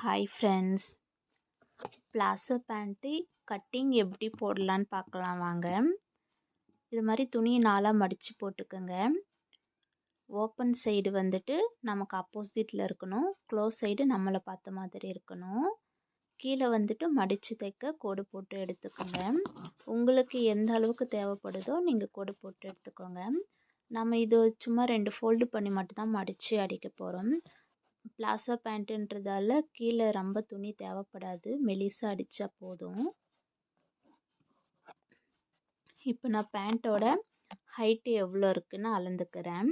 Hi friends, palazzo pant cutting எப்படி போடலான்னு பார்க்கலாம் வாங்க. இது மாதிரி துணியை நாலாக மடித்து போட்டுக்கோங்க. ஓப்பன் சைடு வந்துட்டு நமக்கு அப்போசிட்டில் இருக்கணும், க்ளோஸ் சைடு நம்மளை பார்த்த மாதிரி இருக்கணும். கீழே வந்துட்டு மடித்து தைக்க கோடு போட்டு எடுத்துக்கோங்க. உங்களுக்கு எந்த அளவுக்கு தேவைப்படுதோ நீங்கள் கோடு போட்டு எடுத்துக்கோங்க. நம்ம இது சும்மா 2 ஃபோல்டு பண்ணி மட்டும்தான் மடித்து அடிக்க போகிறோம். பிளாசோ பேண்ட்டுன்றதால கீழே ரொம்ப துணி தேவைப்படாது, மெலிசாக அடித்தா போதும். இப்போ நான் பேண்ட்டோட ஹைட்டு எவ்வளோ இருக்குன்னு அளந்துக்கிறேன்.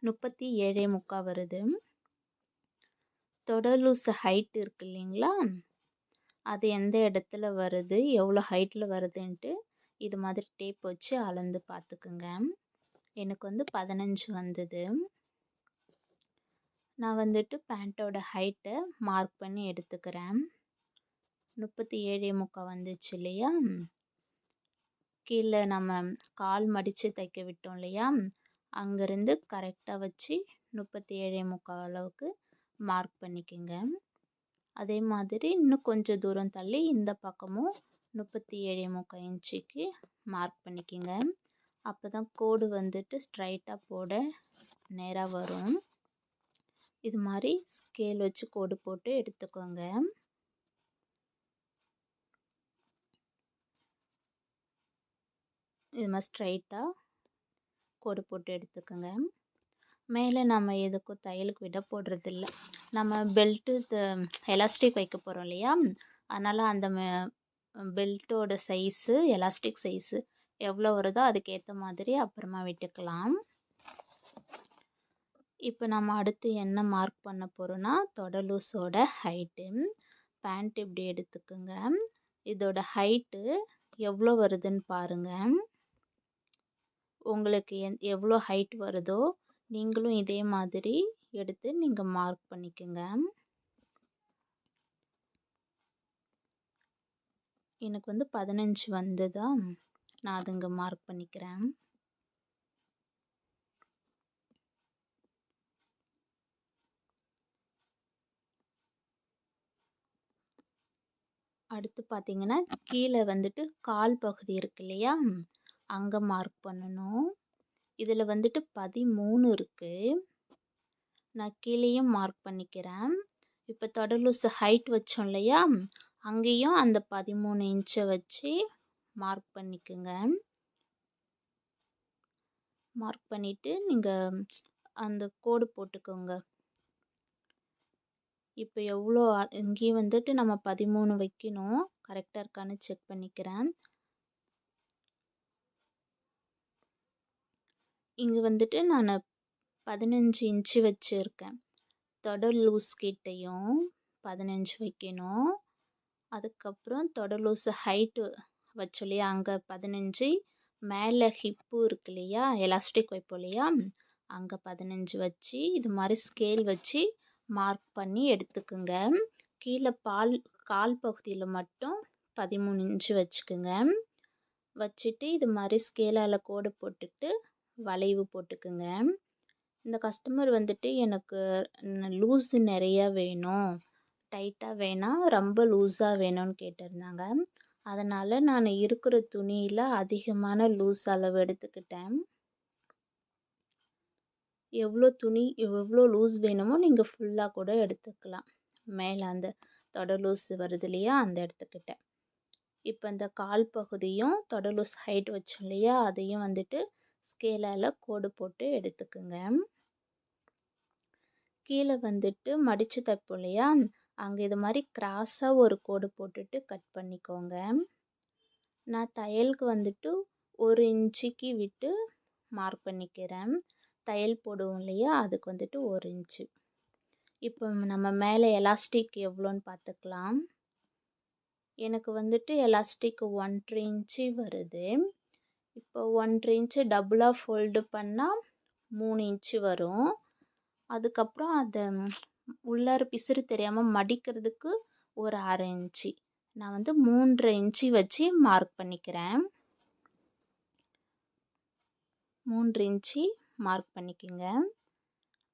37.75 வருது. தொட லூஸ் ஹைட் இருக்கு இல்லைங்களா, அது எந்த இடத்துல வருது, எவ்வளோ ஹைட்டில் வருதுன்ட்டு இது மாதிரி டேப் வச்சு அளந்து பார்த்துக்குங்க. எனக்கு 15 வந்தது. நான் வந்துட்டு பேண்ட்டோட ஹைட்டை மார்க் பண்ணி எடுத்துக்கிறேன். 37.75 வந்துச்சு இல்லையா, கீழே நம்ம கால் மடித்து தைக்க விட்டோம் இல்லையா, அங்கேருந்து கரெக்டாக வச்சு 37.75 அளவுக்கு மார்க் பண்ணிக்கோங்க. அதே மாதிரி இன்னும் கொஞ்சம் தூரம் தள்ளி இந்த பக்கமும் 37.75 இன்ச்சுக்கு மார்க் பண்ணிக்கோங்க. அப்போ தான் கோடு வந்துட்டு ஸ்ட்ரைட்டாக போட நேராக வரும். இது மாதிரி ஸ்கேல் வச்சு கோடு போட்டு எடுத்துக்கோங்க. இது மாதிரி ஸ்ட்ரைட்டாக கோடு போட்டு எடுத்துக்கோங்க. மேலே நம்ம எதுக்கும் தையலுக்கு விட போடுறதில்ல, நம்ம பெல்ட்டு எலாஸ்டிக் வைக்க போகிறோம் இல்லையா, அதனால் அந்த பெல்ட்டோட சைஸு, எலாஸ்டிக் சைஸு எவ்வளோ வருதோ அதுக்கேற்ற மாதிரி அப்புறமா விட்டுக்கலாம். இப்போ நம்ம அடுத்து என்ன மார்க் பண்ண போகிறோன்னா தொட லூஸோட ஹைட்டு. பேண்ட் இப்படி எடுத்துக்கோங்க. இதோட ஹைட்டு எவ்வளோ வருதுன்னு பாருங்கள். உங்களுக்கு எவ்வளோ ஹைட் வருதோ நீங்களும் இதே மாதிரி எடுத்து நீங்கள் மார்க் பண்ணிக்கோங்க. எனக்கு 15 வந்ததா, நான் அது இங்கே மார்க் பண்ணிக்கிறேன். அடுத்து பார்த்தீங்கன்னா கீழே வந்துட்டு கால் பகுதி இருக்கு இல்லையா, அங்கே மார்க் பண்ணணும். இதில் வந்துட்டு 13 இருக்குது. நான் கீழேயும் மார்க் பண்ணிக்கிறேன். இப்போ தொட லூஸ் ஹைட் வச்சோம் இல்லையா, அங்கேயும் அந்த 13 இன்ச்சை வச்சு மார்க் பண்ணிக்கோங்க. மார்க் பண்ணிவிட்டு நீங்கள் அந்த கோடு போட்டுக்கோங்க. இப்போ எவ்வளோ இங்கேயும் வந்துட்டு நம்ம 13 வைக்கணும், கரெக்டாக இருக்கான்னு செக் பண்ணிக்கிறேன். இங்கே வந்துட்டு நான் 15 இன்ச்சு வச்சுருக்கேன். தொட லூஸ் கிட்டையும் 15 வைக்கணும். அதுக்கப்புறம் தொட லூஸ் ஹைட்டு வச்சோம் இல்லையா, அங்கே 15, மேலே ஹிப்பு இருக்கு இல்லையா, எலாஸ்டிக் வைப்போம் இல்லையா, அங்கே 15 வச்சு இது மாதிரி ஸ்கேல் வச்சு மார்க் பண்ணி எடுத்துக்குங்க. கீழே கால் பகுதியில் மட்டும் 13 இன்ச்சு வச்சுக்குங்க. வச்சுட்டு இது மாதிரி ஸ்கேலால் கோடு போட்டுட்டு வளைவு போட்டுக்குங்க. இந்த கஸ்டமர் வந்துட்டு எனக்கு லூஸு நிறையா வேணும், டைட்டாக வேணாம், ரொம்ப லூஸாக வேணும்னு கேட்டிருந்தாங்க. அதனால் நான் இருக்கிற துணியில் அதிகமான லூஸ் அளவு எடுத்துக்கிட்டேன். எவ்வளோ லூஸ் வேணுமோ நீங்கள் ஃபுல்லாக கூட எடுத்துக்கலாம். மேலே அந்த தொட லூஸ் வருது இல்லையா, அந்த இடத்துக்கிட்ட. இப்போ இந்த கால் பகுதியும் தொட லூஸ் ஹைட் வச்சோம் இல்லையா, அதையும் வந்துட்டு ஸ்கேலால் கோடு போட்டு எடுத்துக்குங்க. கீழே வந்துட்டு மடித்து தைப்போம் இல்லையா, அங்கே இது மாதிரி கிராஸாக ஒரு கோடு போட்டுட்டு கட் பண்ணிக்கோங்க. நான் தையலுக்கு வந்துட்டு 1 இன்ச்சுக்கு விட்டு மார்க் பண்ணிக்கிறேன். தையல் போடுவோம் இல்லையா, அதுக்கு வந்துட்டு 1 இன்ச்சு. இப்போ நம்ம மேலே எலாஸ்டிக் எவ்வளோன்னு பார்த்துக்கலாம். எனக்கு வந்துட்டு எலாஸ்டிக் 1.5 இன்ச்சு வருது. இப்போ 1.5 இன்ச்சு டபுளாக ஃபோல்டு பண்ணால் 3 இன்ச்சு வரும். அதுக்கப்புறம் அதை உள்ளார பிசுறு தெரியாமல் மடிக்கிறதுக்கு ஒரு 1/2 இன்ச்சு. நான் 3.5 இன்ச்சு வச்சு மார்க் பண்ணிக்கிறேன். 3 இன்ச்சு மார்க் பண்ணிக்கோங்க.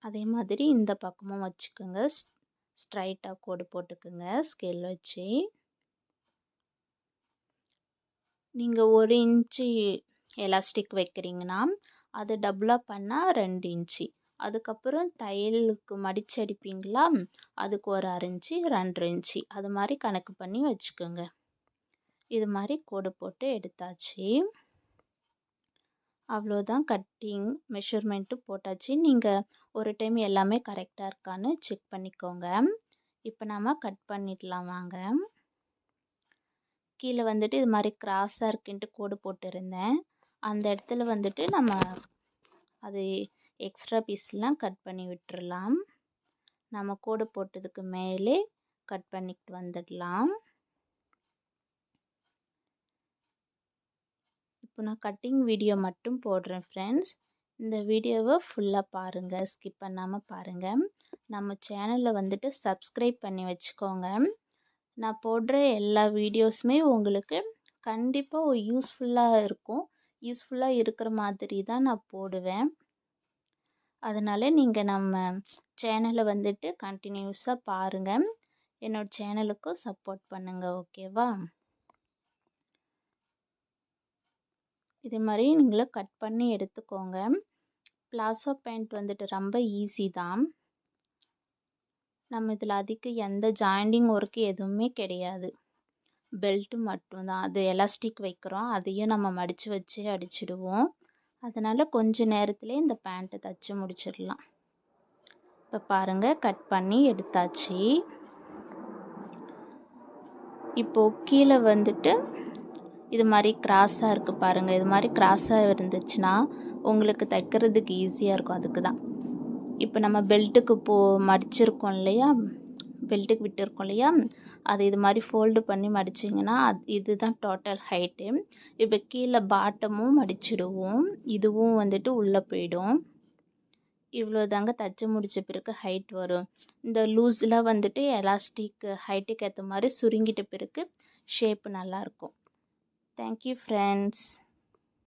அதே மாதிரி இந்த பக்கமும் வச்சுக்கோங்க. ஸ்ட்ரைட்டாக கோடு போட்டுக்குங்க ஸ்கேல் வச்சு. நீங்கள் 1 இன்ச்சு எலாஸ்டிக் வைக்கிறீங்கன்னா அது டபுளாக பண்ணால் 2 இன்ச்சு. அதுக்கப்புறம் தையலுக்கு மடிச்சடிப்பீங்களா, அதுக்கு ஒரு 1/2 இன்ச்சு 2 இன்ச்சு அது மாதிரி கணக்கு பண்ணி வச்சுக்கோங்க. இது மாதிரி கோடு போட்டு எடுத்தாச்சு. அவ்வளோதான், கட்டிங் மெஷர்மெண்ட்டு போட்டாச்சு. நீங்கள் ஒரு டைம் எல்லாமே கரெக்டாக இருக்கான்னு செக் பண்ணிக்கோங்க. இப்போ நாம் கட் பண்ணிடலாம் வாங்க. கீழே வந்துட்டு இது மாதிரி கிராஸாக இருக்குன்ட்டு கோடு போட்டிருந்தேன். அந்த இடத்துல வந்துட்டு நம்ம அது எக்ஸ்ட்ரா பீஸ்லாம் கட் பண்ணி விட்டுறலாம். நம்ம கோடு போட்டதுக்கு மேலே கட் பண்ணிட்டு வந்துடலாம். இப்போ நான் கட்டிங் வீடியோ மட்டும் போடுறேன் ஃப்ரெண்ட்ஸ். இந்த வீடியோவை ஃபுல்லாக பாருங்கள், ஸ்கிப் பண்ணாமல் பாருங்கள். நம்ம சேனலில் வந்துட்டு சப்ஸ்கிரைப் பண்ணி வச்சுக்கோங்க. நான் போடுற எல்லா வீடியோஸுமே உங்களுக்கு கண்டிப்பாக யூஸ்ஃபுல்லாக இருக்கும். யூஸ்ஃபுல்லாக இருக்கிற மாதிரி தான் நான் போடுவேன். அதனால் நீங்கள் நம்ம சேனலை வந்துட்டு கண்டினியூஸாக பாருங்கள். என்னோட சேனலுக்கும் சப்போர்ட் பண்ணுங்கள், ஓகேவா? இதே மாதிரி நீங்களும் கட் பண்ணி எடுத்துக்கோங்க. பிளாசோ பேண்ட் வந்துட்டு ரொம்ப ஈஸி தான். நம்ம இதில் அதிக எந்த ஜாயிண்டிங் ஒர்க்கு எதுவுமே கிடையாது. பெல்ட்டு மட்டும்தான். அது எலாஸ்டிக் வைக்கிறோம், அதையும் நம்ம மடித்து வச்சு அடிச்சிடுவோம். அதனால் கொஞ்ச நேரத்திலே இந்த பேண்ட்டை தைச்சி முடிச்சிடலாம். இப்போ பாருங்கள், கட் பண்ணி எடுத்தாச்சு. இப்போது கீழே வந்துட்டு இது மாதிரி கிராஸாக இருக்குது பாருங்கள். இது மாதிரி கிராஸாக இருந்துச்சுன்னா உங்களுக்கு தைக்கிறதுக்கு ஈஸியாக இருக்கும், அதுக்கு தான். இப்போ நம்ம பெல்ட்டுக்கு மடிச்சிருக்கோம் இல்லையா, பெல்ட்டுக்கு விட்டுருக்கோம் இல்லையா, அது இது மாதிரி ஃபோல்டு பண்ணி மடிச்சிங்கன்னா இதுதான் டோட்டல் ஹைட்டு. இப்போ கீழே பாட்டமும் மடிச்சிடுவோம், இதுவும் வந்துட்டு உள்ளே போயிடும். இவ்வளோ தாங்க, தைச்சி முடித்த பிறகு ஹைட் வரும். இந்த லூஸில் வந்துட்டு எலாஸ்டிக் ஹைட்டுக்கு ஏற்ற மாதிரி சுருங்கிட்ட பிறகு ஷேப்பு நல்லாயிருக்கும். Thank you friends.